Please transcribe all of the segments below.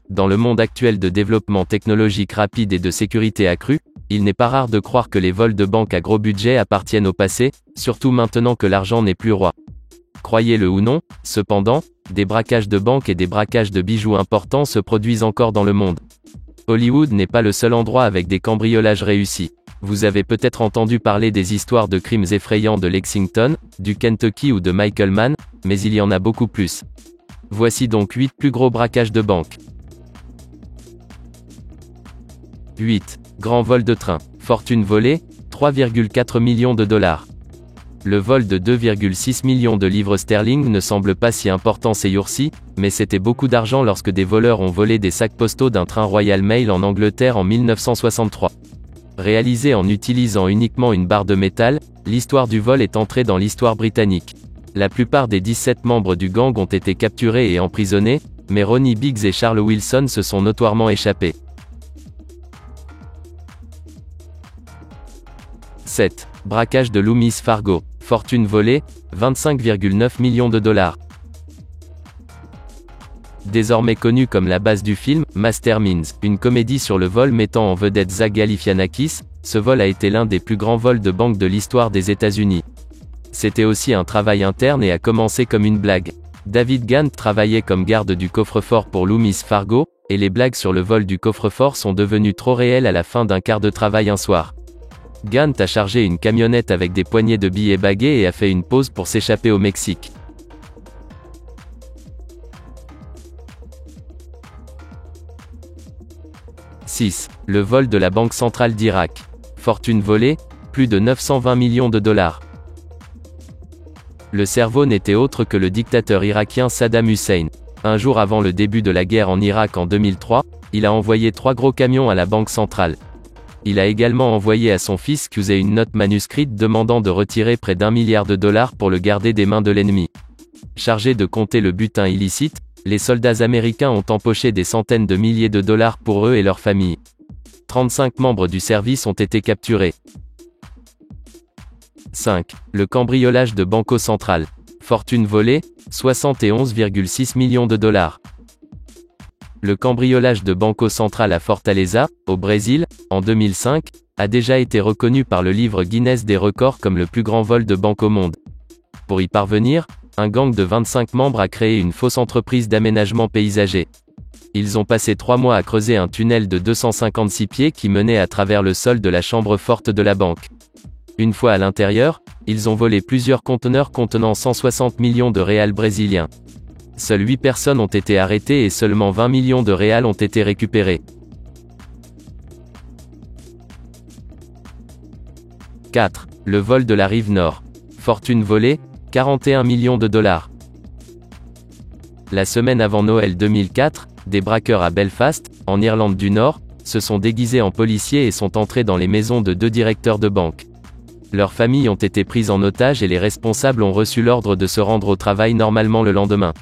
Dans le monde actuel de développement technologique rapide et de sécurité accrue, il n'est pas rare de croire que les vols de banque à gros budget appartiennent au passé, surtout maintenant que l'argent n'est plus roi. Croyez-le ou non, cependant, des braquages de banques et des braquages de bijoux importants se produisent encore dans le monde. Hollywood n'est pas le seul endroit avec des cambriolages réussis. Vous avez peut-être entendu parler des histoires de crimes effrayants de Lexington, du Kentucky ou de Michael Mann, mais il y en a beaucoup plus. Voici donc 8 plus gros braquages de banque. 8. Grand vol de train. Fortune volée, 3,4 millions de dollars. Le vol de 2,6 millions de livres sterling ne semble pas si important ces jours-ci, mais c'était beaucoup d'argent lorsque des voleurs ont volé des sacs postaux d'un train Royal Mail en Angleterre en 1963. Réalisé en utilisant uniquement une barre de métal, l'histoire du vol est entrée dans l'histoire britannique. La plupart des 17 membres du gang ont été capturés et emprisonnés, mais Ronnie Biggs et Charles Wilson se sont notoirement échappés. 7. Braquage de Loomis Fargo. Fortune volée, 25,9 millions de dollars. Désormais connu comme la base du film, Masterminds, une comédie sur le vol mettant en vedette Zach Galifianakis, ce vol a été l'un des plus grands vols de banque de l'histoire des États-Unis. C'était aussi un travail interne et a commencé comme une blague. David Gant travaillait comme garde du coffre-fort pour Loomis Fargo, et les blagues sur le vol du coffre-fort sont devenues trop réelles à la fin d'un quart de travail un soir. Gant a chargé une camionnette avec des poignées de billets bagués et a fait une pause pour s'échapper au Mexique. « 6. Le vol de la Banque centrale d'Irak. Fortune volée, plus de 920 millions de dollars. Le cerveau n'était autre que le dictateur irakien Saddam Hussein. Un jour avant le début de la guerre en Irak en 2003, il a envoyé 3 gros camions à la Banque centrale. Il a également envoyé à son fils Qusay une note manuscrite demandant de retirer près d'1 milliard de dollars pour le garder des mains de l'ennemi. Chargés de compter le butin illicite, les soldats américains ont empoché des centaines de milliers de dollars pour eux et leurs familles. 35 membres du service ont été capturés. 5. Le cambriolage de Banco Central. Fortune volée, 71,6 millions de dollars. Le cambriolage de Banco Central à Fortaleza, au Brésil, en 2005, a déjà été reconnu par le livre Guinness des records comme le plus grand vol de banque au monde. Pour y parvenir, un gang de 25 membres a créé une fausse entreprise d'aménagement paysager. Ils ont passé 3 mois à creuser un tunnel de 256 pieds qui menait à travers le sol de la chambre forte de la banque. Une fois à l'intérieur, ils ont volé plusieurs conteneurs contenant 160 millions de réals brésiliens. Seules 8 personnes ont été arrêtées et seulement 20 millions de réals ont été récupérés. 4. Le vol de la rive nord. Fortune volée, 41 millions de dollars. La semaine avant Noël 2004, des braqueurs à Belfast, en Irlande du Nord, se sont déguisés en policiers et sont entrés dans les maisons de 2 directeurs de banque. Leurs familles ont été prises en otage et les responsables ont reçu l'ordre de se rendre au travail normalement le lendemain.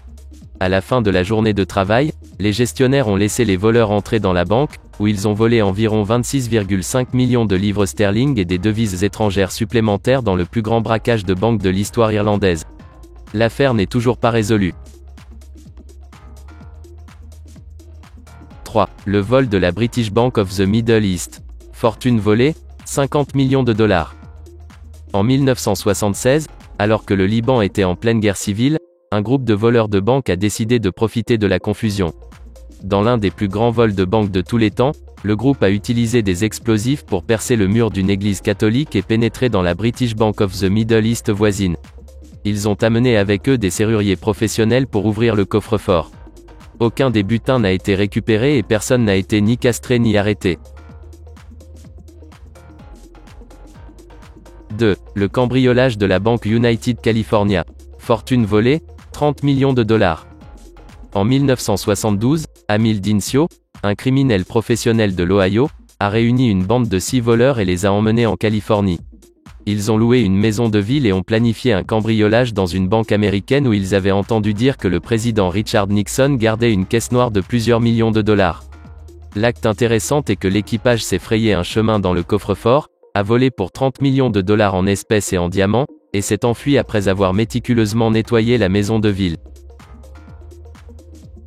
À la fin de la journée de travail, les gestionnaires ont laissé les voleurs entrer dans la banque, où ils ont volé environ 26,5 millions de livres sterling et des devises étrangères supplémentaires dans le plus grand braquage de banque de l'histoire irlandaise. L'affaire n'est toujours pas résolue. 3. Le vol de la British Bank of the Middle East. Fortune volée, 50 millions de dollars. En 1976, alors que le Liban était en pleine guerre civile, un groupe de voleurs de banque a décidé de profiter de la confusion. Dans l'un des plus grands vols de banque de tous les temps, le groupe a utilisé des explosifs pour percer le mur d'une église catholique et pénétrer dans la British Bank of the Middle East voisine. Ils ont amené avec eux des serruriers professionnels pour ouvrir le coffre-fort. Aucun des butins n'a été récupéré et personne n'a été ni castré ni arrêté. 2. Le cambriolage de la banque United California. Fortune volée, 30 millions de dollars. En 1972, Amil Dincio, un criminel professionnel de l'Ohio, a réuni une bande de 6 voleurs et les a emmenés en Californie. Ils ont loué une maison de ville et ont planifié un cambriolage dans une banque américaine où ils avaient entendu dire que le président Richard Nixon gardait une caisse noire de plusieurs millions de dollars. L'acte intéressant est que l'équipage s'est frayé un chemin dans le coffre-fort, a volé pour 30 millions de dollars en espèces et en diamants, et s'est enfui après avoir méticuleusement nettoyé la maison de ville.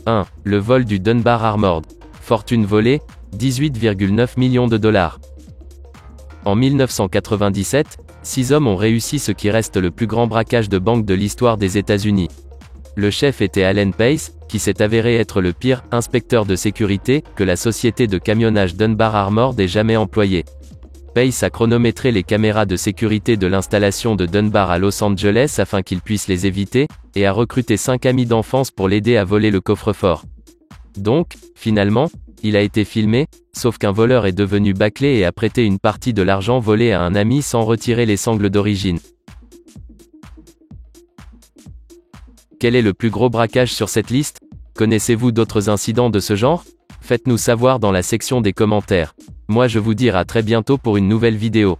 1. Le vol du Dunbar Armored. Fortune volée, 18,9 millions de dollars. En 1997, 6 hommes ont réussi ce qui reste le plus grand braquage de banque de l'histoire des États-Unis. Le chef était Allen Pace, qui s'est avéré être le pire inspecteur de sécurité que la société de camionnage Dunbar Armored ait jamais employé. Pace a chronométré les caméras de sécurité de l'installation de Dunbar à Los Angeles afin qu'il puisse les éviter, et a recruté 5 amis d'enfance pour l'aider à voler le coffre-fort. Donc, finalement, il a été filmé, sauf qu'un voleur est devenu bâclé et a prêté une partie de l'argent volé à un ami sans retirer les sangles d'origine. Quel est le plus gros braquage sur cette liste? Connaissez-vous d'autres incidents de ce genre? Faites-nous savoir dans la section des commentaires. Moi je vous dis à très bientôt pour une nouvelle vidéo.